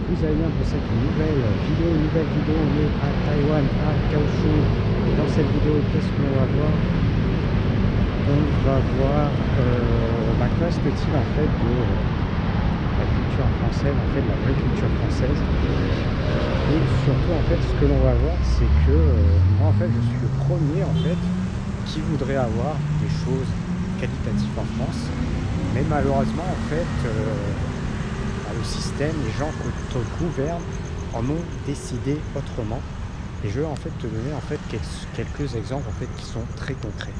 vous allez bien pour cette nouvelle vidéo liée à Taïwan, à Kaohsiung. Et dans cette vidéo, qu'est-ce qu'on va voir? On va voir qu'est-ce que dit en fait de la culture française, en fait de la vraie culture française. Et surtout en fait ce que l'on va voir, c'est que moi en fait je suis le premier en fait qui voudrait avoir des choses qualitatives en France. Mais malheureusement en fait le système, les gens qui te gouvernent en ont décidé autrement. Et je vais en fait te donner en fait quelques exemples en fait qui sont très concrets.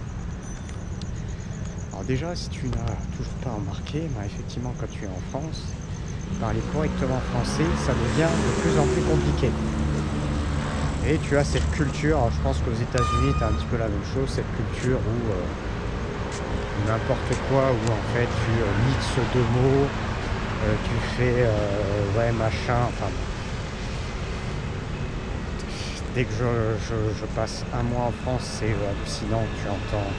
Alors déjà, si tu n'as toujours pas remarqué, effectivement quand tu es en France, parler correctement français, ça devient de plus en plus compliqué. Et tu as cette culture, alors je pense qu'aux États-Unis tu as un petit peu la même chose, cette culture où n'importe quoi, où en fait tu mixes deux mots, tu fais ouais machin, enfin dès que je passe un mois en France, c'est hallucinant. Tu entends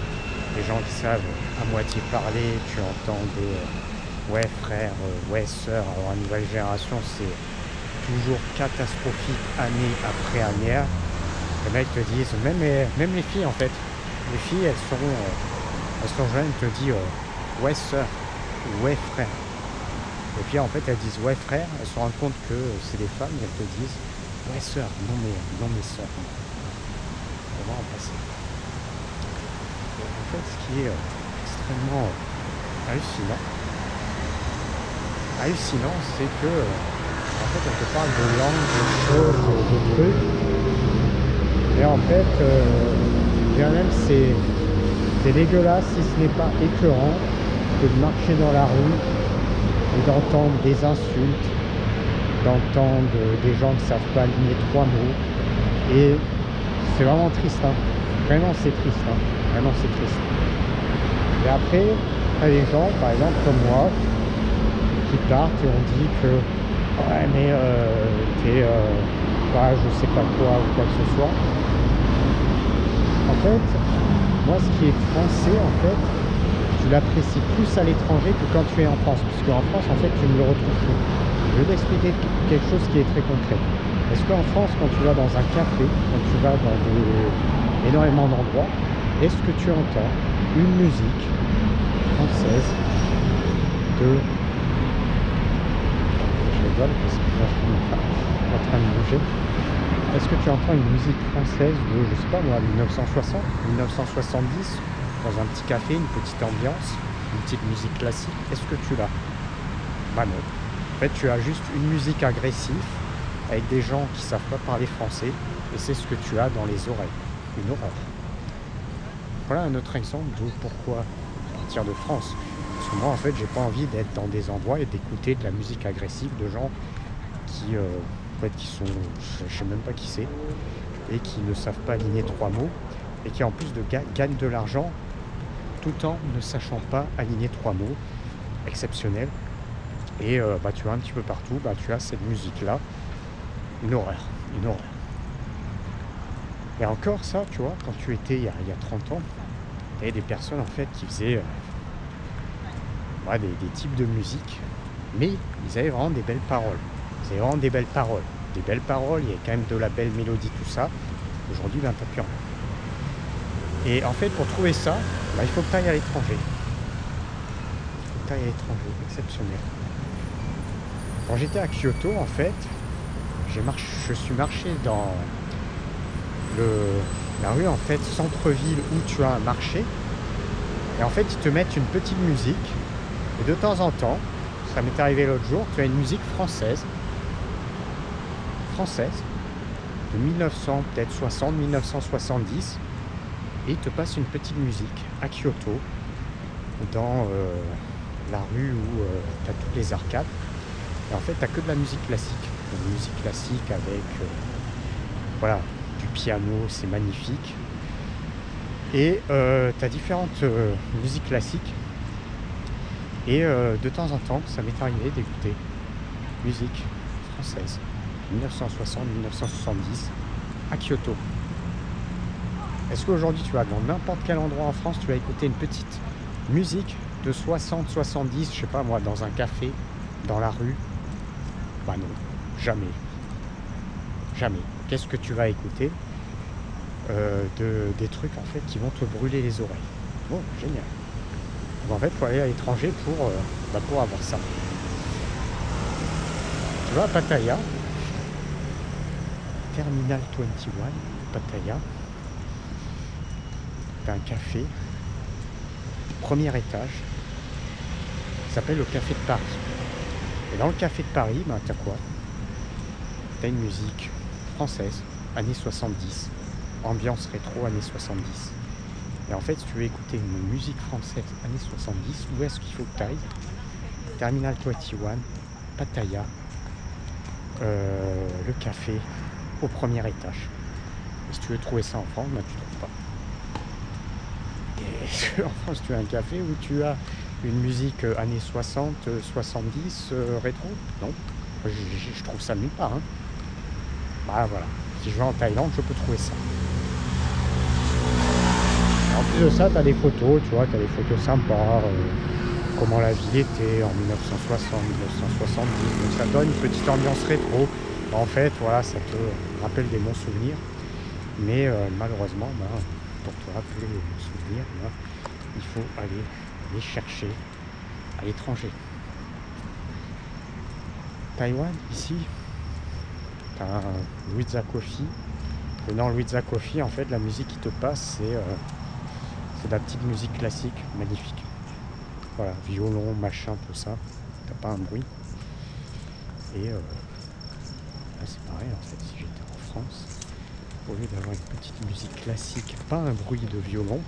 des gens qui savent à moitié parler, tu entends des ouais frère, ouais sœur. Alors la nouvelle génération, c'est toujours catastrophique année après année. Les mecs te disent, même les filles en fait, les filles elles sont jeunes, elles te disent ouais sœur, ouais frère. Et puis en fait elles disent ouais frère, elles se rendent compte que c'est des femmes et elles te disent ouais sœur, non mais sœur. On va en passer. Et en fait ce qui est extrêmement hallucinant, c'est que en fait on te parle de langue, de choses, de trucs. Et en fait bien même c'est dégueulasse si ce n'est pas écœurant que de marcher dans la rue et d'entendre des insultes, d'entendre des gens qui ne savent pas aligner trois mots. Et c'est vraiment triste, hein. Vraiment c'est triste, hein. Vraiment c'est triste. Et après, il y a des gens, par exemple comme moi, qui partent et on dit que ouais mais t'es bah, je sais pas quoi ou quoi que ce soit. En fait, moi ce qui est français en fait, tu l'apprécies plus à l'étranger que quand tu es en France, puisque en France en fait tu ne le retrouves plus. Je vais t'expliquer quelque chose qui est très concret. Est-ce qu'en France, quand tu vas dans un café, quand tu vas dans énormément d'endroits, est-ce que tu entends une musique française de... Je rigole parce que là je suis en train de bouger. Est-ce que tu entends une musique française de, je sais pas moi, 1960, 1970, dans un petit café, une petite ambiance, une petite musique classique? Est-ce que tu l'as? Bah non. En fait, tu as juste une musique agressive avec des gens qui savent pas parler français, et c'est ce que tu as dans les oreilles. Une horreur. Voilà un autre exemple de pourquoi partir de France. Parce que moi, en fait, j'ai pas envie d'être dans des endroits et d'écouter de la musique agressive de gens qui, en fait, qui sont, je sais même pas qui c'est, et qui ne savent pas aligner trois mots, et qui en plus de gagnent de l'argent tout en ne sachant pas aligner trois mots. Exceptionnel. Et tu vois un petit peu partout, tu as cette musique là, une horreur. Et encore ça, tu vois, quand tu étais il y a 30 ans, il y avait des personnes en fait qui faisaient des types de musique, mais ils avaient vraiment des belles paroles. Il y avait quand même de la belle mélodie, tout ça. Aujourd'hui, t'as plus rien. Et en fait, pour trouver ça, il faut que tu ailles à l'étranger. Exceptionnel. Quand j'étais à Kyoto, en fait, je suis marché dans la rue, en fait, centre-ville, où tu as un marché. Et en fait, ils te mettent une petite musique. Et de temps en temps, ça m'est arrivé l'autre jour, tu as une musique française, de 1900, peut-être 60, 1970. Et ils te passent une petite musique à Kyoto, dans la rue où tu as toutes les arcades. Et en fait, tu n'as que de la musique classique. Une musique classique avec du piano, c'est magnifique. Et tu as différentes musiques classiques. Et de temps en temps, ça m'est arrivé d'écouter musique française, 1960-1970, à Kyoto. Est-ce qu'aujourd'hui, tu vas dans n'importe quel endroit en France, tu vas écouter une petite musique de 60-70, je sais pas moi, dans un café, dans la rue? Bah non. Jamais. Jamais. Qu'est-ce que tu vas écouter des trucs en fait qui vont te brûler les oreilles. Oh, génial. Donc en fait, il faut aller à l'étranger pour avoir ça. Tu vois, à Pattaya, Terminal 21, Pattaya, t'as un café, premier étage, qui s'appelle le Café de Paris. Et dans le Café de Paris, ben, t'as quoi? T'as une musique française, années 70, ambiance rétro, années 70. Et en fait, si tu veux écouter une musique française, années 70, où est-ce qu'il faut que tu ailles? Terminal 21, Pattaya, le café, au premier étage. Et si tu veux trouver ça en France, ben, tu ne trouves pas. Et en France, tu as un café où tu as une musique années 60, 70, rétro? Non, je trouve ça nulle part. Hein. Bah voilà, si je vais en Thaïlande, je peux trouver ça. En plus de ça, tu as des photos, tu vois, tu as des photos sympas, comment la ville était en 1960, 1970, donc ça donne une petite ambiance rétro. En fait, voilà, ça te rappelle des bons souvenirs, mais malheureusement, ben, pour te rappeler les bons souvenirs, ben, il faut aller les chercher à l'étranger. Taïwan, ici, tu as un Luiza Coffee, et dans le Luiza Coffee, en fait, la musique qui te passe, c'est de la petite musique classique, magnifique. Voilà, violon, machin, tout ça. T'as pas un bruit. Et là, c'est pareil, en fait, si j'étais en France, au lieu d'avoir une petite musique classique, pas un bruit de violon,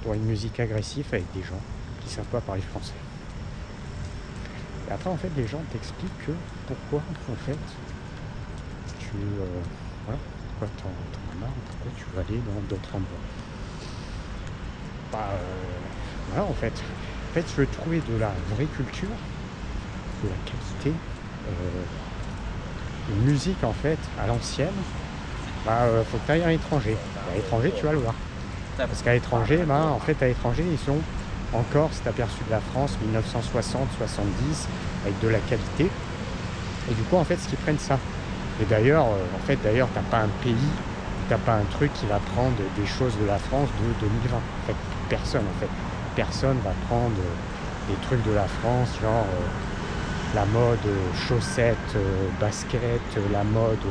t'aurais une musique agressive avec des gens qui savent pas parler français. Et après, en fait, les gens t'expliquent que pourquoi, en fait, voilà, pourquoi t'en as marre, pourquoi tu vas aller dans d'autres endroits. Bah, voilà, en fait, je veux trouver de la vraie culture, de la qualité, une musique, en fait, à l'ancienne. Bah, faut que tu ailles à l'étranger. À l'étranger, tu vas le voir. Parce qu'à l'étranger, bah, en fait, à l'étranger, ils sont encore, c'est aperçu de la France, 1960-70, avec de la qualité. Et du coup, en fait, ce qu'ils prennent ça. Et d'ailleurs, t'as pas un pays, t'as pas un truc qui va prendre des choses de la France de 2020. En fait, personne va prendre des trucs de la France, genre la mode chaussettes, basket, la mode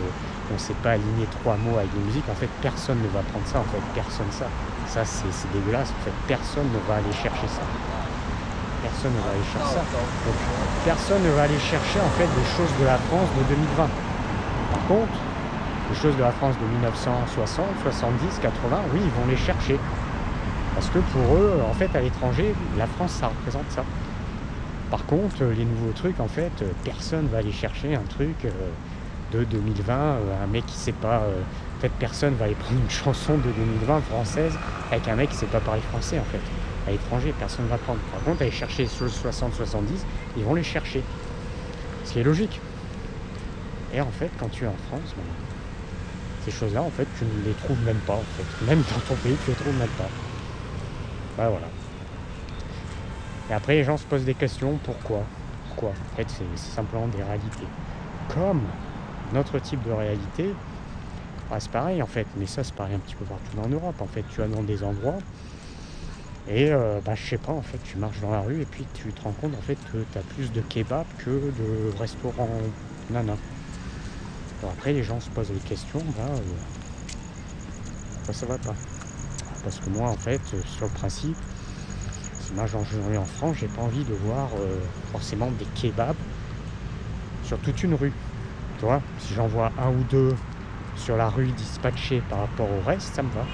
on sait pas aligner 3 mots avec des musiques. En fait, personne ne va prendre ça. En fait, personne ça. Ça, c'est dégueulasse. En fait, personne ne va aller chercher ça. Personne ne va aller chercher ça. Donc, personne ne va aller chercher en fait des choses de la France de 2020. Par contre, les choses de la France de 1960, 70, 80, oui, ils vont les chercher. Parce que pour eux, en fait, à l'étranger, la France, ça représente ça. Par contre, les nouveaux trucs, en fait, personne va aller chercher un truc de 2020, un mec qui sait pas... en fait, personne va aller prendre une chanson de 2020 française avec un mec qui sait pas parler français, en fait. À l'étranger, personne ne va prendre. Par contre, aller chercher les choses 60-70, ils vont les chercher. Ce qui est logique. Et en fait, quand tu es en France, ben, ces choses-là, en fait, tu ne les trouves même pas, en fait. Même dans ton pays, tu les trouves même pas. Ben, voilà. Et après, les gens se posent des questions. Pourquoi? En fait, c'est simplement des réalités. Comme notre type de réalité, bah, c'est pareil, en fait. Mais ça, c'est pareil un petit peu partout en Europe. En fait, tu vas dans des endroits et, je sais pas, en fait, tu marches dans la rue et puis tu te rends compte, en fait, que tu as plus de kebab que de restaurants nana. Alors après, les gens se posent des questions. Pourquoi ça va pas? Parce que moi, en fait, sur le principe, si moi j'en vais en France, j'ai pas envie de voir forcément des kebabs sur toute une rue. Tu vois, si j'en vois un ou deux sur la rue dispatchés par rapport au reste, ça me va.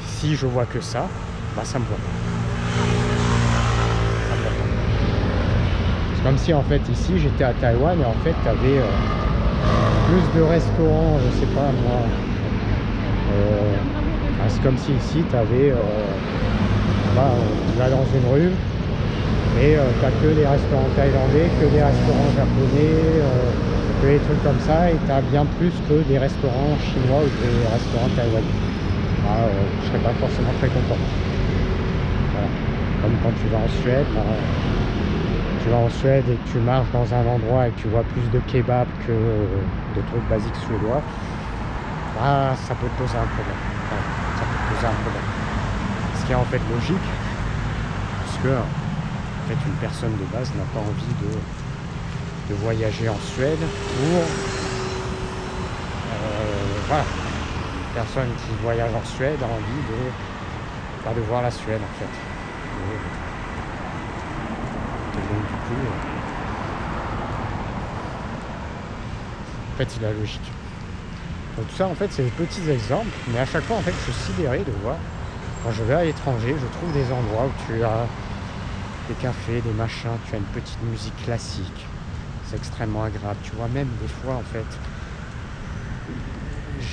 Si je vois que ça, ça me va. C'est comme si en fait ici j'étais à Taïwan et en fait tu avais plus de restaurants, je sais pas moi. C'est comme si ici tu avais tu vas dans une rue et tu n'as que des restaurants thaïlandais, que des restaurants japonais, que des trucs comme ça, et tu as bien plus que des restaurants chinois ou des restaurants taïwanais. Je serais pas forcément très content. Voilà. Comme quand tu vas en Suède, tu tu vas en Suède et que tu marches dans un endroit et que tu vois plus de kebab que de trucs basiques suédois, bah, ça peut te poser un problème. Ouais, ça peut te poser un problème. Ce qui est en fait logique, puisque en fait une personne de base n'a pas envie de voyager en Suède pour voilà, une personne qui voyage en Suède a envie de voir la Suède en fait. Et donc du coup en fait c'est la logique. Donc tout ça en fait c'est des petits exemples, mais à chaque fois en fait je suis sidéré de voir quand je vais à l'étranger, je trouve des endroits où tu as des cafés, des machins, tu as une petite musique classique, c'est extrêmement agréable, tu vois. Même des fois en fait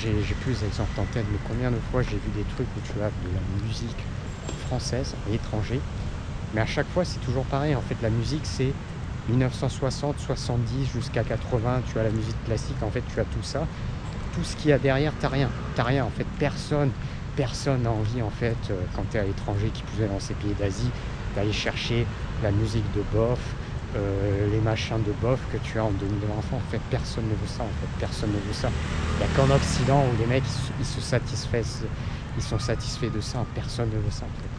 j'ai plus d'exemples en tête, mais combien de fois j'ai vu des trucs où tu as de la musique française à l'étranger, mais à chaque fois c'est toujours pareil en fait. La musique c'est 1960, 70 jusqu'à 80, tu as la musique classique, en fait tu as tout ça, tout ce qu'il y a derrière, t'as rien en fait. Personne n'a envie en fait quand tu es à l'étranger, qui plus est dans ces pays d'Asie, d'aller chercher la musique de bof, les machins de bof que tu as en 2020. En fait personne ne veut ça, en fait personne ne veut ça. Il n'y a qu'en Occident où les mecs ils sont satisfaits de ça. Personne ne veut ça en fait,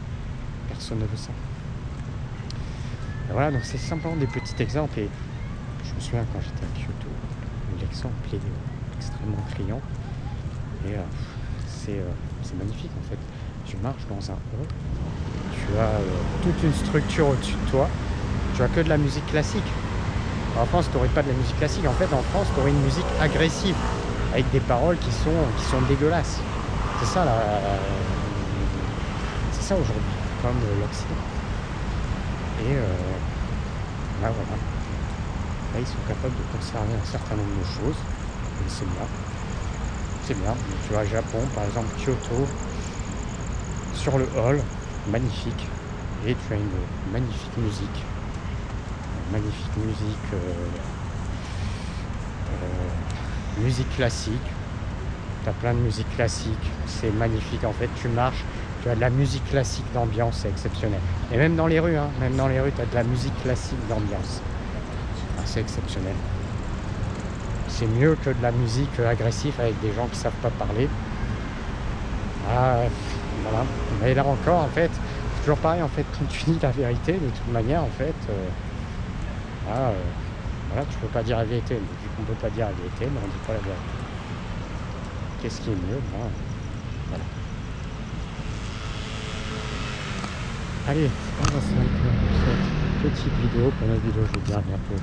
personne ne veut ça. Et voilà, donc c'est simplement des petits exemples. Et je me souviens quand j'étais à Kyoto, l'exemple est extrêmement criant, et c'est magnifique en fait. Tu marches dans un hall, tu as toute une structure au-dessus de toi, tu as que de la musique classique. En France, tu n'aurais pas de la musique classique. En fait, en France, tu aurais une musique agressive avec des paroles qui sont dégueulasses. C'est ça c'est ça aujourd'hui, comme l'Occident. Et là, voilà. Là, ils sont capables de conserver un certain nombre de choses. Et c'est bien. C'est bien. Tu vois, Japon, par exemple, Kyoto, sur le hall, magnifique. Et tu as une magnifique musique. Musique classique. Tu as plein de musique classique. C'est magnifique. En fait, tu marches, tu as de la musique classique d'ambiance, c'est exceptionnel. Et même dans les rues, tu as de la musique classique d'ambiance. C'est exceptionnel. C'est mieux que de la musique agressive avec des gens qui savent pas parler. Voilà. Mais là encore, en fait, c'est toujours pareil, en fait, quand tu dis la vérité, de toute manière, en fait, voilà, tu peux pas dire la vérité. Mais vu qu'on peut pas dire la vérité, mais on dit pas la vérité. Qu'est-ce qui est mieux? Voilà. Allez, on va se mettre cette petite vidéo. Pour notre vidéo, je vais dire à bientôt.